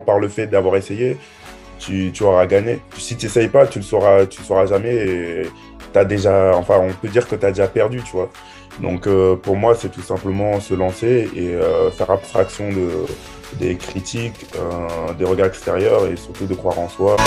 par le fait d'avoir essayé, tu auras gagné. Si tu n'essayes pas, tu le sauras jamais. Et t'as déjà, enfin, on peut dire que tu as déjà perdu, tu vois. Donc, pour moi, c'est tout simplement se lancer et faire abstraction des critiques, des regards extérieurs et surtout de croire en soi.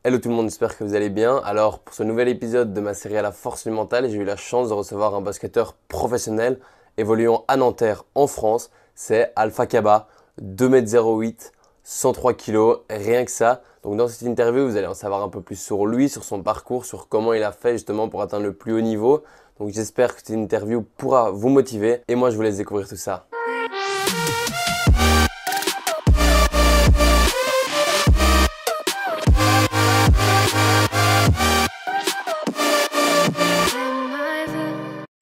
Hello tout le monde, j'espère que vous allez bien. Alors pour ce nouvel épisode de ma série à la force mentale, j'ai eu la chance de recevoir un basketteur professionnel évoluant à Nanterre en France. C'est Alpha Kaba, 2m08, 103 kg, rien que ça. Donc dans cette interview, vous allez en savoir un peu plus sur lui, sur son parcours, sur comment il a fait justement pour atteindre le plus haut niveau. Donc j'espère que cette interview pourra vous motiver et moi je vous laisse découvrir tout ça.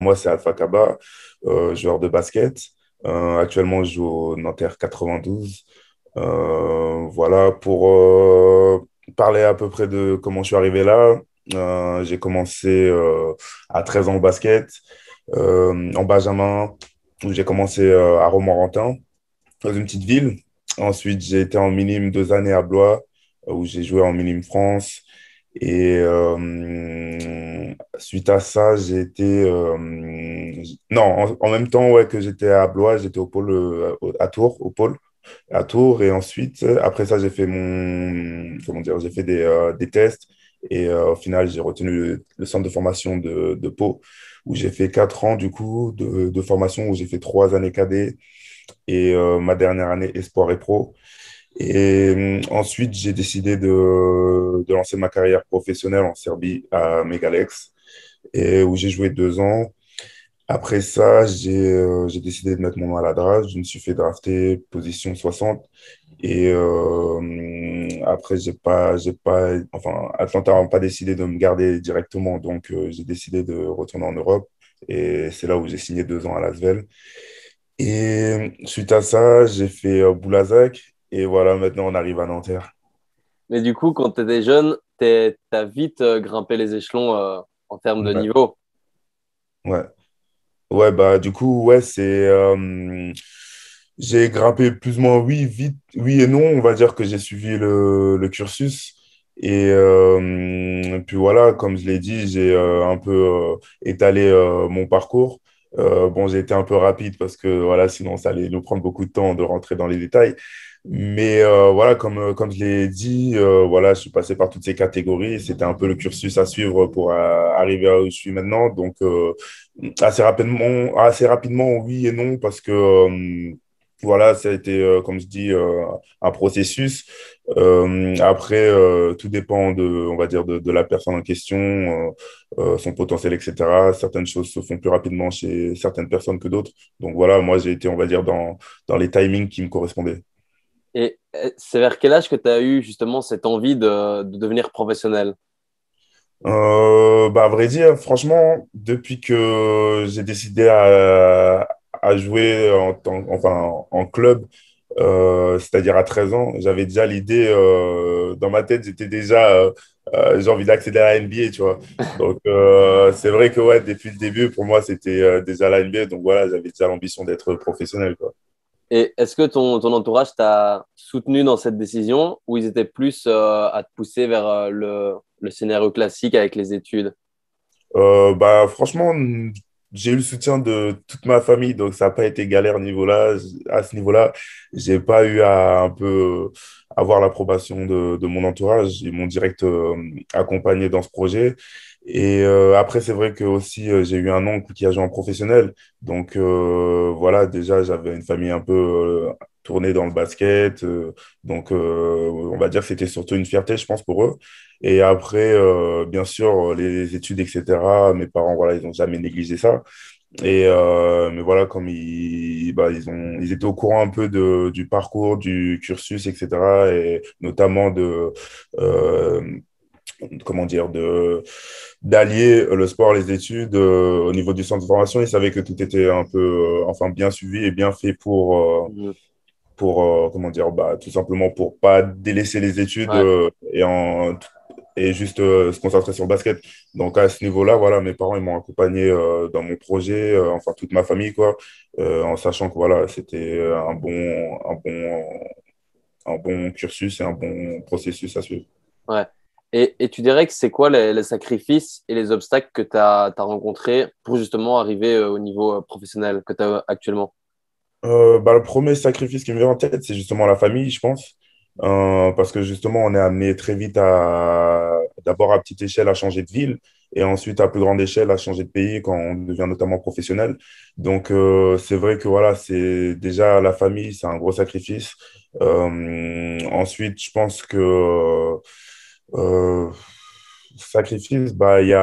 Moi, c'est Alpha Kaba, joueur de basket. Actuellement, je joue au Nanterre 92. Voilà, pour parler à peu près de comment je suis arrivé là. J'ai commencé à 13 ans au basket, en Benjamin, où j'ai commencé à Romorantin, dans une petite ville. Ensuite, j'ai été en minime 2 années à Blois, où j'ai joué en minime France. Et suite à ça, j'ai été... non, en même temps ouais, que j'étais à Blois, j'étais au pôle à Tours, au pôle à Tours. Et ensuite, après ça, j'ai fait comment dire, j'ai fait des tests. Et au final, j'ai retenu le centre de formation de Pau, où j'ai fait 4 ans du coup de formation, où j'ai fait 3 années cadet et ma dernière année espoir et pro. Et ensuite, j'ai décidé de lancer ma carrière professionnelle en Serbie à Megalex, et où j'ai joué 2 ans. Après ça, j'ai décidé de mettre mon nom à la draft. Je me suis fait drafter position 60. Et après, enfin, Atlanta n'a pas décidé de me garder directement. Donc, j'ai décidé de retourner en Europe. Et c'est là où j'ai signé 2 ans à Lasvel. Et suite à ça, j'ai fait Boulazac. Et voilà, maintenant, on arrive à Nanterre. Mais du coup, quand tu étais jeune, t'as vite grimpé les échelons en termes de Ouais, niveau. ouais. Ouais, bah, du coup, ouais, j'ai grimpé plus ou moins, oui, vite, oui et non. On va dire que j'ai suivi le cursus. Et puis voilà, comme je l'ai dit, j'ai un peu étalé mon parcours. Bon, j'ai été un peu rapide parce que voilà, sinon ça allait nous prendre beaucoup de temps de rentrer dans les détails. Mais voilà, comme je l'ai dit, voilà, je suis passé par toutes ces catégories. C'était un peu le cursus à suivre pour arriver à où je suis maintenant. Donc, assez rapidement, oui et non, parce que voilà, ça a été, comme je dis, un processus. Après, tout dépend on va dire, de la personne en question, son potentiel, etc. Certaines choses se font plus rapidement chez certaines personnes que d'autres. Donc voilà, moi, j'ai été, on va dire, dans les timings qui me correspondaient. Et c'est vers quel âge que tu as eu justement cette envie de devenir professionnel? Bah, à vrai dire, franchement, depuis que j'ai décidé à jouer enfin, en club, c'est-à-dire à 13 ans, j'avais déjà l'idée dans ma tête, j'étais déjà, j'ai envie d'accéder à la NBA, tu vois. Donc, c'est vrai que ouais, depuis le début, pour moi, c'était déjà la NBA. Donc voilà, j'avais déjà l'ambition d'être professionnel, quoi. Et est-ce que ton entourage t'a soutenu dans cette décision ou ils étaient plus à te pousser vers le scénario classique avec les études? Bah, franchement, j'ai eu le soutien de toute ma famille, donc ça n'a pas été galère à ce niveau-là. J'ai pas eu à un peu avoir l'approbation de mon entourage. Ils m'ont direct accompagné dans ce projet. Et après, c'est vrai que aussi, j'ai eu un oncle qui a joué en professionnel. Donc voilà, déjà, j'avais une famille un peu tournée dans le basket. Donc on va dire que c'était surtout une fierté, je pense, pour eux. Et après, bien sûr, les études, etc. Mes parents, voilà, ils n'ont jamais négligé ça. Et mais voilà, comme ils étaient au courant un peu du parcours, du cursus, etc. Et notamment euh, comment dire, d'allier le sport, les études au niveau du centre de formation. Ils savaient que tout était un peu, enfin, bien suivi et bien fait Mhm. comment dire, bah, tout simplement pour pas délaisser les études Ouais. et juste se concentrer sur le basket. Donc à ce niveau-là, voilà, mes parents ils m'ont accompagné dans mon projet, enfin toute ma famille, quoi, en sachant que voilà, c'était un bon cursus et un bon processus à suivre. Ouais. Et tu dirais que c'est quoi les sacrifices et les obstacles que tu as rencontrés pour justement arriver au niveau professionnel que tu as actuellement? Bah, le premier sacrifice qui me vient en tête, c'est justement la famille, je pense. Parce que justement, on est amené très vite d'abord à petite échelle à changer de ville et ensuite à plus grande échelle à changer de pays quand on devient notamment professionnel. Donc, c'est vrai que voilà, c'est déjà la famille, c'est un gros sacrifice. Ensuite, je pense que euh, sacrifice, bah, il y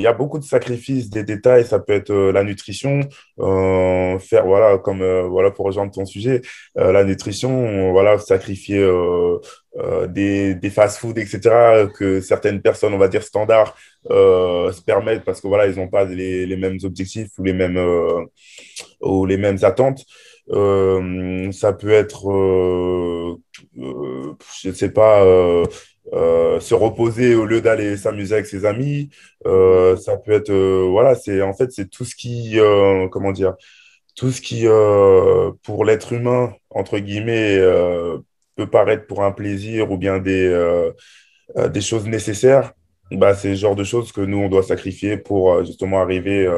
a beaucoup de sacrifices, des détails. Ça peut être la nutrition, faire, voilà, comme, voilà, pour rejoindre ton sujet, la nutrition, voilà, sacrifier des fast-food, etc., que certaines personnes, on va dire, standards, se permettent parce que, voilà, ils n'ont pas les mêmes objectifs ou les mêmes attentes. Ça peut être, je ne sais pas, se reposer au lieu d'aller s'amuser avec ses amis. Mhm. Ça peut être, voilà, c'est en fait, c'est tout ce qui, comment dire, tout ce qui, pour l'être humain, entre guillemets, peut paraître pour un plaisir ou bien des choses nécessaires, bah, c'est le genre de choses que nous, on doit sacrifier pour justement arriver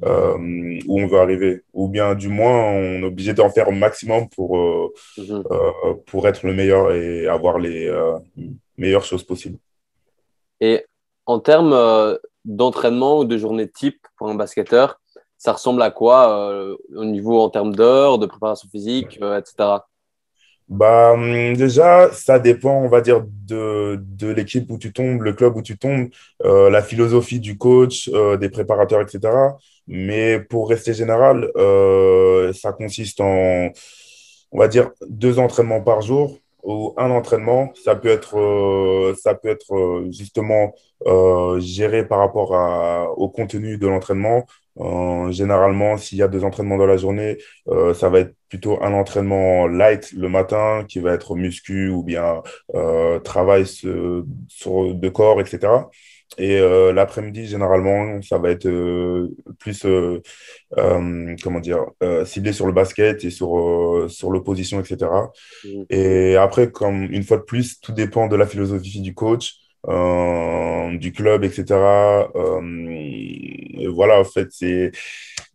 où on veut arriver. Ou bien, du moins, on est obligé d'en faire au maximum Mhm. pour être le meilleur et avoir les meilleures choses possibles. Et en termes d'entraînement ou de journée type pour un basketteur, ça ressemble à quoi au niveau en termes d'heures, de préparation physique, etc. Bah, déjà, ça dépend, on va dire, de l'équipe où tu tombes, le club où tu tombes, la philosophie du coach, des préparateurs, etc. Mais pour rester général, ça consiste on va dire, 2 entraînements par jour ou un entraînement. Ça peut être justement géré par rapport au contenu de l'entraînement. Généralement, s'il y a 2 entraînements dans la journée, ça va être plutôt un entraînement light le matin qui va être muscu ou bien travail de corps, etc. Et l'après-midi, généralement, ça va être plus comment dire, ciblé sur le basket et sur l'opposition, etc. Mhm. Et après, comme une fois de plus, tout dépend de la philosophie du coach, du club, etc. Et voilà, en fait, c'est.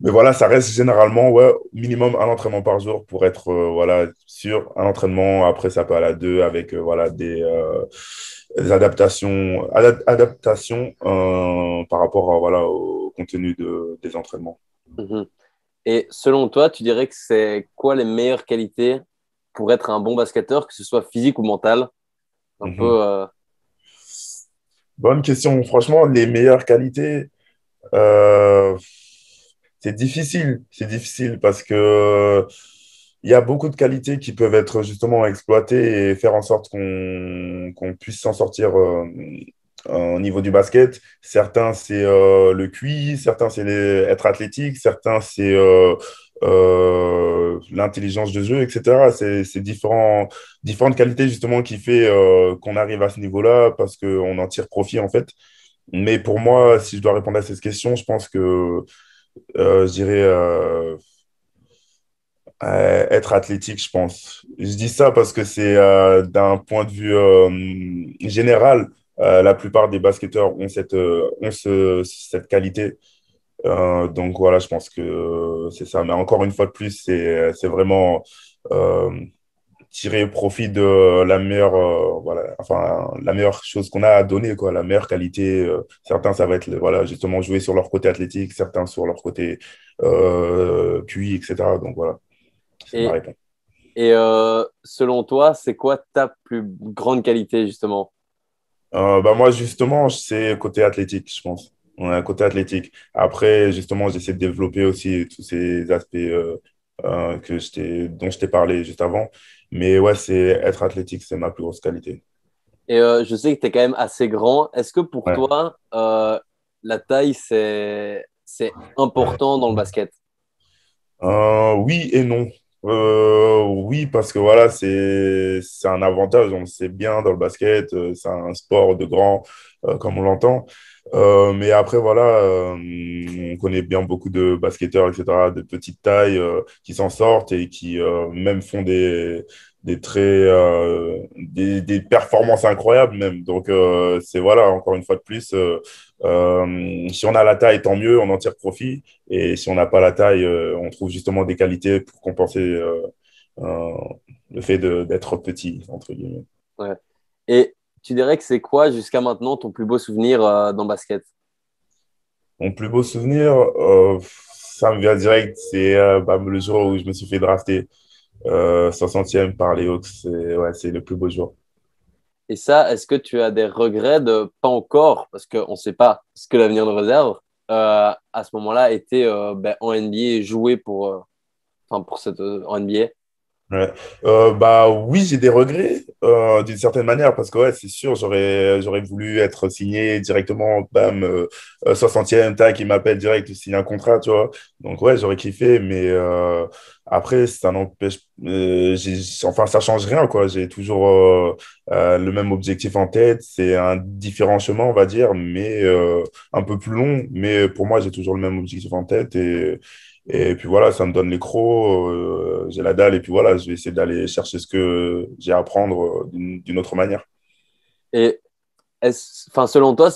Mais voilà, ça reste généralement, ouais, minimum un entraînement par jour pour être, voilà, sûr. Un entraînement, après, ça peut aller à deux avec, voilà, des adaptations par rapport voilà, au contenu des entraînements. Mhm. Et selon toi, tu dirais que c'est quoi les meilleures qualités pour être un bon basketteur, que ce soit physique ou mental? Un Mhm. peu. Bonne question. Franchement, les meilleures qualités, euh, c'est difficile. C'est difficile parce que il y a beaucoup de qualités qui peuvent être justement exploitées et faire en sorte qu'on puisse s'en sortir au niveau du basket. Certains, c'est le QI, certains, c'est être athlétique, certains, c'est l'intelligence de jeu, etc. C'est différentes qualités justement qui fait qu'on arrive à ce niveau-là parce qu'on en tire profit en fait. Mais pour moi, si je dois répondre à cette question, je pense que je dirais être athlétique, je pense. Je dis ça parce que c'est d'un point de vue général, la plupart des basketteurs ont cette qualité. Donc voilà, je pense que c'est ça. Mais encore une fois de plus, c'est vraiment euh, tirer profit de la meilleure, voilà, enfin, la meilleure chose qu'on a à donner, quoi, la meilleure qualité. Certains, ça va être, voilà, justement, jouer sur leur côté athlétique, certains sur leur côté QI, etc. Donc voilà, c'est ma Et, réponse. selon toi, c'est quoi ta plus grande qualité, justement? Bah moi, justement, c'est côté athlétique, je pense. Ouais, côté athlétique. Après, justement, j'essaie de développer aussi tous ces aspects dont je t'ai parlé juste avant. Mais ouais, c'est être athlétique, c'est ma plus grosse qualité. Et je sais que tu es quand même assez grand. Est-ce que pour Ouais. toi, la taille, c'est important dans le basket? Oui et non. Oui, parce que voilà, c'est un avantage, on le sait bien dans le basket, c'est un sport de grand, comme on l'entend. Mais après, voilà, on connaît bien beaucoup de basketteurs, etc., de petite taille, qui s'en sortent et qui même font des performances incroyables même. Donc, c'est voilà, encore une fois de plus, si on a la taille, tant mieux, on en tire profit. Et si on n'a pas la taille, on trouve justement des qualités pour compenser euh, le fait d'être petit, entre guillemets. Ouais. Et tu dirais que c'est quoi jusqu'à maintenant ton plus beau souvenir dans le basket? Mon plus beau souvenir, ça me vient direct, c'est bah, le jour où je me suis fait drafter 60e par les Hawks. C'est le plus beau jour. Et ça, est-ce que tu as des regrets de pas encore, parce qu'on ne sait pas ce que l'avenir nous réserve, à ce moment-là, été en NBA, jouer pour cette en NBA? Ouais. Bah oui, j'ai des regrets d'une certaine manière parce que ouais, c'est sûr, j'aurais voulu être signé directement, bam, 60e, tac, il m'appelle direct, il signe un contrat, tu vois. Donc ouais, j'aurais kiffé, mais après, ça n'empêche, enfin, ça change rien, quoi. J'ai toujours le même objectif en tête, c'est un différent chemin, on va dire, mais un peu plus long, mais pour moi, j'ai toujours le même objectif en tête et puis voilà, ça me donne les crocs, j'ai la dalle, et puis voilà, je vais essayer d'aller chercher ce que j'ai à apprendre d'une autre manière. Et selon toi,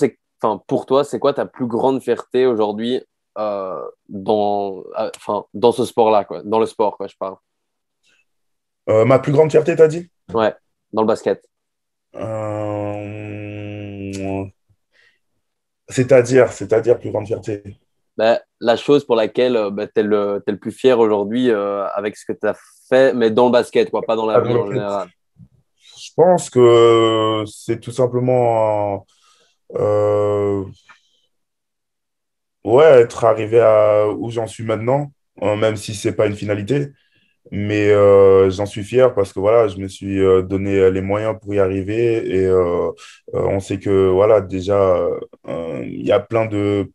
pour toi, c'est quoi ta plus grande fierté aujourd'hui dans ce sport-là, quoi, dans le sport, quoi, je parle. Ma plus grande fierté, t'as dit? Ouais, dans le basket. C'est-à-dire plus grande fierté. Ben, la chose pour laquelle t'es le plus fier aujourd'hui avec ce que tu as fait, mais dans le basket, quoi, pas dans la Ah, vie dans le en fait, général. je pense que c'est tout simplement ouais, être arrivé à où j'en suis maintenant, même si c'est pas une finalité. Mais j'en suis fier parce que voilà, je me suis donné les moyens pour y arriver et on sait que voilà, déjà, il y a plein de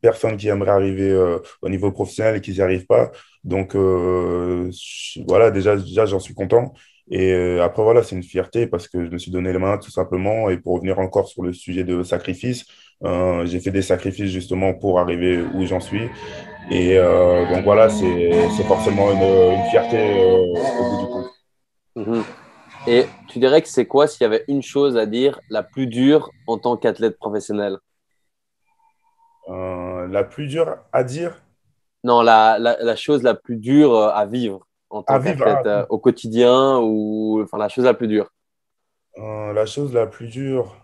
personnes qui aimeraient arriver au niveau professionnel et qui n'y arrivent pas. Donc voilà, déjà j'en suis content. Et après, voilà, c'est une fierté parce que je me suis donné les mains tout simplement. Et pour revenir encore sur le sujet de sacrifice, j'ai fait des sacrifices justement pour arriver où j'en suis. Et donc voilà, c'est forcément une fierté au bout du compte. Mhm. Et tu dirais que c'est quoi, s'il y avait une chose à dire, la plus dure en tant qu'athlète professionnel? La plus dure à dire, Non, la chose la plus dure à vivre en à tant vivre, qu'athlète au quotidien ou enfin la chose la plus dure. la chose la plus dure.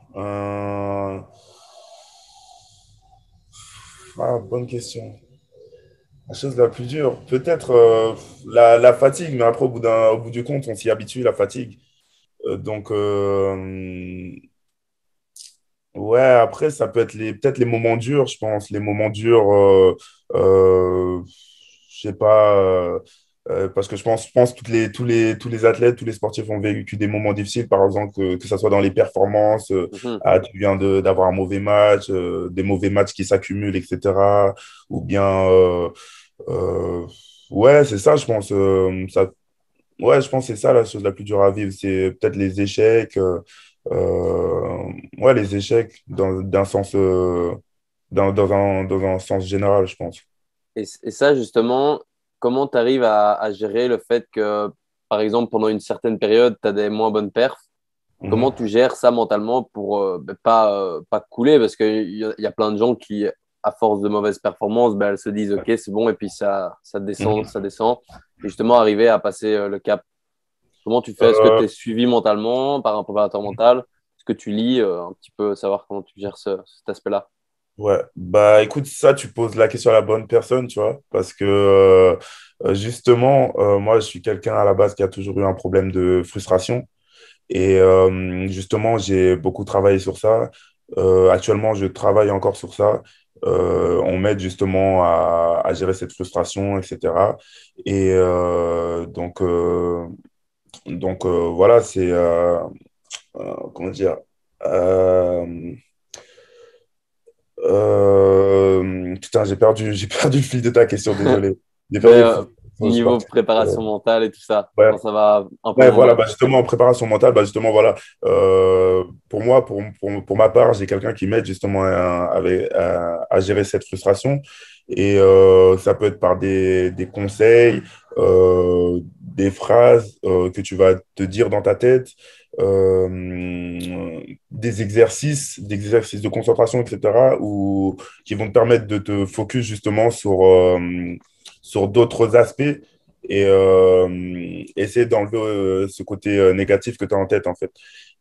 Bonne question. La chose la plus dure, peut-être la fatigue, mais après, au bout du compte, on s'y habitue, la fatigue. Donc, ouais, après, ça peut être peut-être les moments durs, je pense. Les moments durs, je sais pas, parce que je pense que tous les athlètes, tous les sportifs ont vécu des moments difficiles, par exemple, que ce soit dans les performances, Mhm. ah, tu viens d'avoir un mauvais match, des mauvais matchs qui s'accumulent, etc. Ou bien, euh, ouais, c'est ça, je pense. Ouais, je pense que c'est ça la chose la plus dure à vivre, c'est peut-être les échecs. Ouais, les échecs d'un sens, dans un sens général, je pense. Et ça, justement, comment tu arrives à gérer le fait que, par exemple, pendant une certaine période, tu as des moins bonnes perfs? Comment Mhm. tu gères ça mentalement pour pas couler? Parce qu'il y a plein de gens qui, à force de mauvaises performances, elles se disent, OK, c'est bon, et puis ça descend, Mhm. ça descend. Et justement, arriver à passer le cap. Comment tu fais? Est-ce que tu Euh, es suivi mentalement par un préparateur mental? Est-ce que tu lis un petit peu, savoir comment tu gères cet aspect-là? ouais, bah écoute, ça, tu poses la question à la bonne personne, tu vois, parce que justement, moi, je suis quelqu'un à la base qui a toujours eu un problème de frustration. Et justement, j'ai beaucoup travaillé sur ça. Actuellement, je travaille encore sur ça. On m'aide justement à gérer cette frustration, etc. Et voilà, c'est, comment dire, euh, putain, j'ai perdu le fil de ta question, désolé. J'ai Mais perdu le fil. Je suis niveau parti. préparation mentale et tout ça, Ouais. quand ça va un peu Ouais, moins voilà, bien. bah justement, en préparation mentale, bah justement, voilà, pour moi, pour ma part, j'ai quelqu'un qui m'aide justement à gérer cette frustration. Et ça peut être par des conseils, des phrases que tu vas te dire dans ta tête, des exercices de concentration, etc., qui vont te permettre de te focus justement sur d'autres aspects et essayer d'enlever ce côté négatif que tu as en tête, en fait.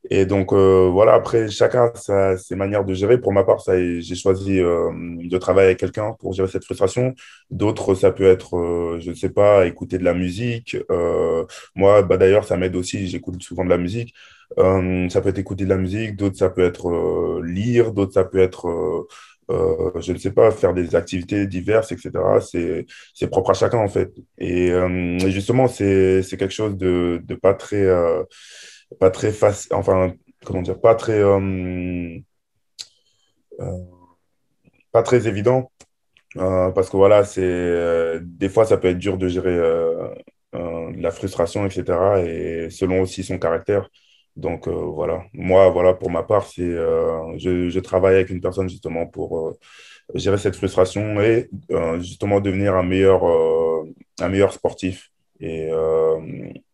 Et donc, voilà, après, chacun a ses manières de gérer. Pour ma part, j'ai choisi de travailler avec quelqu'un pour gérer cette frustration. D'autres, ça peut être, je ne sais pas, écouter de la musique. Moi, bah, d'ailleurs, ça m'aide aussi, j'écoute souvent de la musique. Ça peut être écouter de la musique, d'autres, ça peut être lire, d'autres, ça peut être, je ne sais pas, faire des activités diverses, etc. C'est propre à chacun, en fait. Et justement, c'est quelque chose de pas très facile, enfin, comment dire, euh, pas très évident, parce que voilà, des fois, ça peut être dur de gérer la frustration, etc. Et selon aussi son caractère. Donc, voilà. Moi, voilà, pour ma part, je travaille avec une personne justement pour gérer cette frustration et justement devenir un meilleur sportif et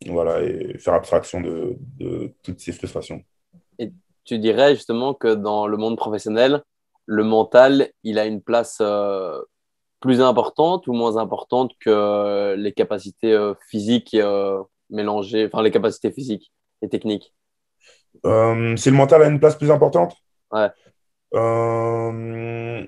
voilà et faire abstraction de toutes ces frustrations. Et tu dirais justement que dans le monde professionnel, le mental, il a une place plus importante ou moins importante que les capacités physiques mélangées, enfin les capacités physiques et techniques. Si le mental a une place plus importante, Ouais. euh,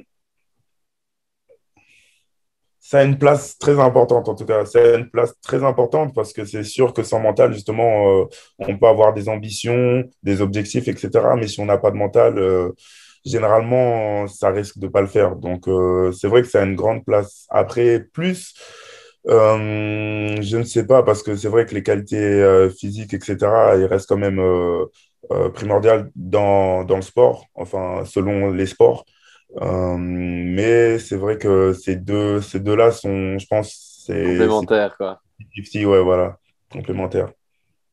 ça a une place très importante en tout cas. Ça a une place très importante parce que c'est sûr que sans mental, justement, on peut avoir des ambitions, des objectifs, etc. Mais si on n'a pas de mental, généralement, ça risque de ne pas le faire. Donc, c'est vrai que ça a une grande place. Après, je ne sais pas parce que c'est vrai que les qualités physiques, etc., ils restent quand même primordiales dans le sport, enfin, selon les sports. Mais c'est vrai que ces deux-là sont, je pense, c'est Complémentaire, quoi. 50, ouais, voilà, complémentaires.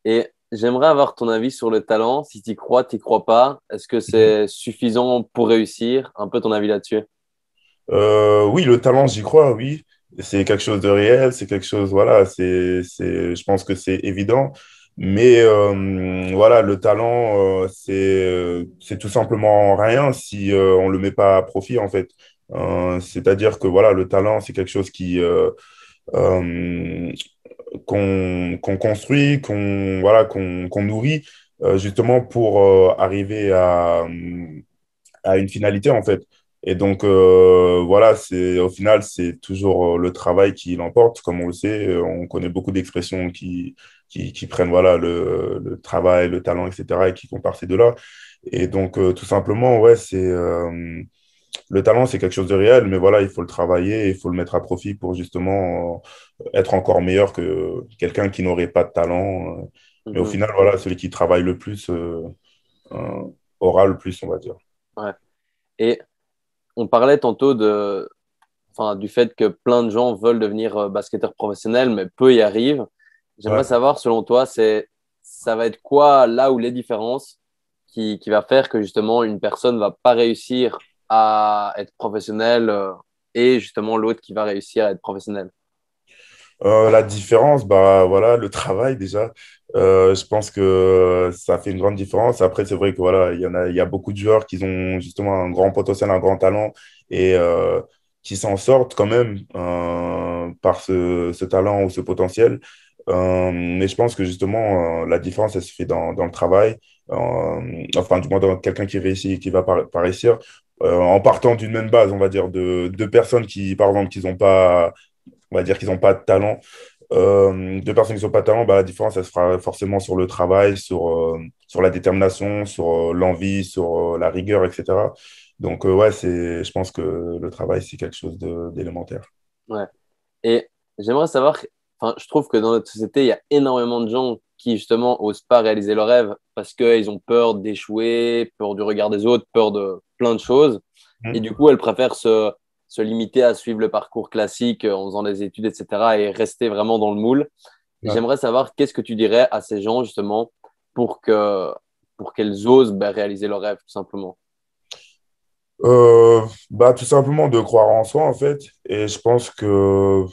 Et j'aimerais avoir ton avis sur le talent. Si tu crois pas, est-ce que Mhm. c'est suffisant pour réussir? Un peu ton avis là-dessus. Oui, le talent, j'y crois, oui. C'est quelque chose de réel, c'est quelque chose, voilà, je pense que c'est évident. Mais voilà, le talent, c'est tout simplement rien si on le met pas à profit, en fait. C'est-à-dire que voilà, le talent, c'est quelque chose euh, qu'on construit, qu'on nourrit, justement pour arriver à une finalité, en fait. Et donc, voilà, au final, c'est toujours le travail qui l'emporte. Comme on le sait, on connaît beaucoup d'expressions qui prennent voilà, le travail, le talent, etc., et qui comparent ces deux-là. Et donc, tout simplement, ouais, le talent, c'est quelque chose de réel, mais voilà, il faut le travailler, et il faut le mettre à profit pour justement être encore meilleur que quelqu'un qui n'aurait pas de talent. Mais au Mhm. final, voilà, celui qui travaille le plus euh, aura le plus, on va dire. Ouais. Et on parlait tantôt enfin, du fait que plein de gens veulent devenir basketteurs professionnels, mais peu y arrivent. J'aimerais Ouais. savoir, selon toi, ça va être quoi là où les différences qui va faire que justement une personne va pas réussir à être professionnelle et justement l'autre qui va réussir à être professionnel. La différence, bah voilà, le travail déjà. Je pense que ça fait une grande différence. Après, c'est vrai que voilà, il y a beaucoup de joueurs qui ont justement un grand potentiel, un grand talent et qui s'en sortent quand même par ce talent ou ce potentiel. Mais je pense que justement, la différence, elle se fait dans le travail. Enfin, du moins, dans quelqu'un qui réussit, qui va par réussir, en partant d'une même base, on va dire, de deux personnes qui, par exemple, qui n'ont pas, on va dire qu'ils n'ont pas de talent. Deux personnes qui n'ont pas de talent, bah, la différence, elle se fera forcément sur le travail, sur la détermination, sur l'envie, sur la rigueur, etc. Donc, ouais, je pense que le travail, c'est quelque chose d'élémentaire. Ouais. Et j'aimerais savoir, enfin, je trouve que dans notre société, il y a énormément de gens qui justement osent pas réaliser leurs rêves parce qu'ils ont peur d'échouer, peur du regard des autres, peur de plein de choses. Et Mhm. du coup, elles préfèrent se limiter à suivre le parcours classique en faisant des études, etc. et rester vraiment dans le moule. Ouais. J'aimerais savoir qu'est-ce que tu dirais à ces gens justement pour pour qu'elles osent réaliser leurs rêves, tout simplement. Bah, tout simplement de croire en soi, en fait. Et je pense que,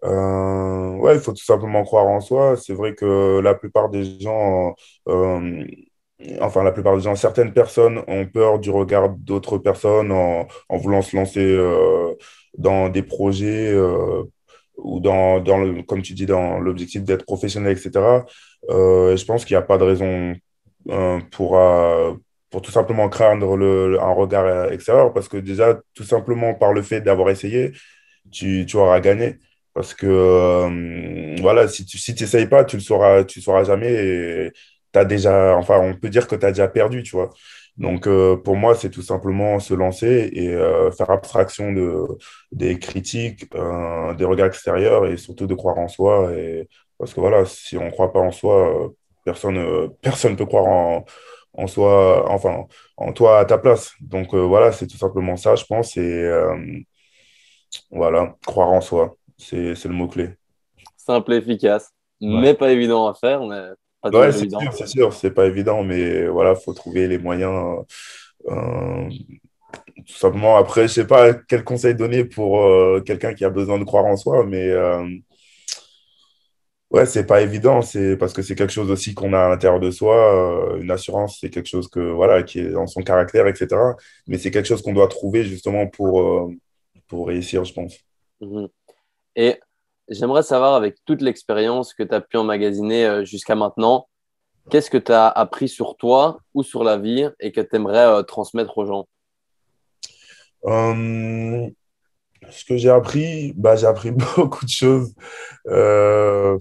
ouais, il faut tout simplement croire en soi. C'est vrai que la plupart des gens, enfin, la plupart des gens, certaines personnes ont peur du regard d'autres personnes en voulant se lancer dans des projets ou comme tu dis, dans l'objectif d'être professionnel, etc. Je pense qu'il n'y a pas de raison pour tout simplement craindre un regard extérieur parce que déjà, tout simplement par le fait d'avoir essayé, tu auras gagné. Parce que voilà, si tu n'essayes pas, tu le sauras jamais et t'as déjà, enfin, on peut dire que tu as déjà perdu, tu vois. Donc, pour moi, c'est tout simplement se lancer et faire abstraction des critiques, des regards extérieurs et surtout de croire en soi. Parce que voilà, si on ne croit pas en soi, personne ne peut croire en soi, enfin, en toi à ta place. Donc, voilà, c'est tout simplement ça, je pense. Et voilà, croire en soi, c'est le mot-clé. Simple et efficace, Ouais. mais pas évident à faire, mais pas Ouais, toujours évident. c'est sûr, c'est pas évident, mais voilà, faut trouver les moyens. euh, Tout simplement, après, je sais pas quel conseil donner pour quelqu'un qui a besoin de croire en soi, mais ouais, c'est pas évident, c'est parce que c'est quelque chose aussi qu'on a à l'intérieur de soi. Une assurance, c'est quelque chose que voilà, qui est dans son caractère, etc. Mais c'est quelque chose qu'on doit trouver justement pour réussir, je pense. Mhm. Et j'aimerais savoir, avec toute l'expérience que tu as pu emmagasiner jusqu'à maintenant, qu'est-ce que tu as appris sur toi ou sur la vie et que tu aimerais transmettre aux gens? Euh, Ce que j'ai appris, bah, j'ai appris beaucoup de choses. Euh,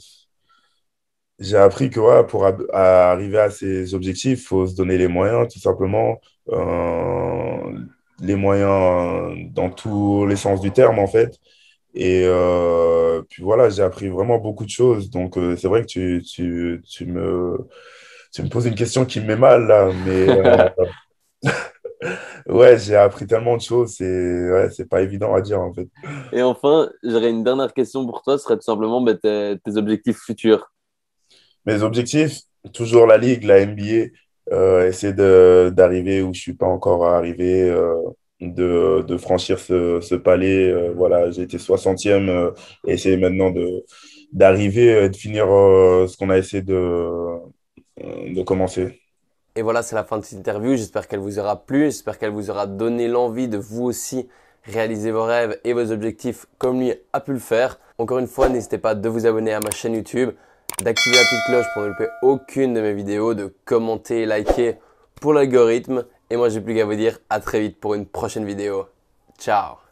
J'ai appris que ouais, à arriver à ces objectifs, il faut se donner les moyens, tout simplement. Les moyens dans tous les sens du terme, en fait. Et puis voilà, j'ai appris vraiment beaucoup de choses. Donc, c'est vrai que tu me poses une question qui me met mal, là. Mais ouais, j'ai appris tellement de choses. C'est pas évident à dire, en fait. Et enfin, j'aurais une dernière question pour toi, ce serait tout simplement tes objectifs futurs. Mes objectifs, toujours la Ligue, la NBA, essayer d'arriver où je suis pas encore arrivé, de franchir ce palier. Voilà, j'ai été 60e, et essayer maintenant d'arriver, de finir ce qu'on a essayé de commencer. Et voilà, c'est la fin de cette interview. J'espère qu'elle vous aura plu. J'espère qu'elle vous aura donné l'envie de vous aussi réaliser vos rêves et vos objectifs comme lui a pu le faire. Encore une fois, n'hésitez pas de vous abonner à ma chaîne YouTube, d'activer la petite cloche pour ne louper aucune de mes vidéos, de commenter, liker pour l'algorithme. Et moi, j'ai plus qu'à vous dire à très vite pour une prochaine vidéo. Ciao!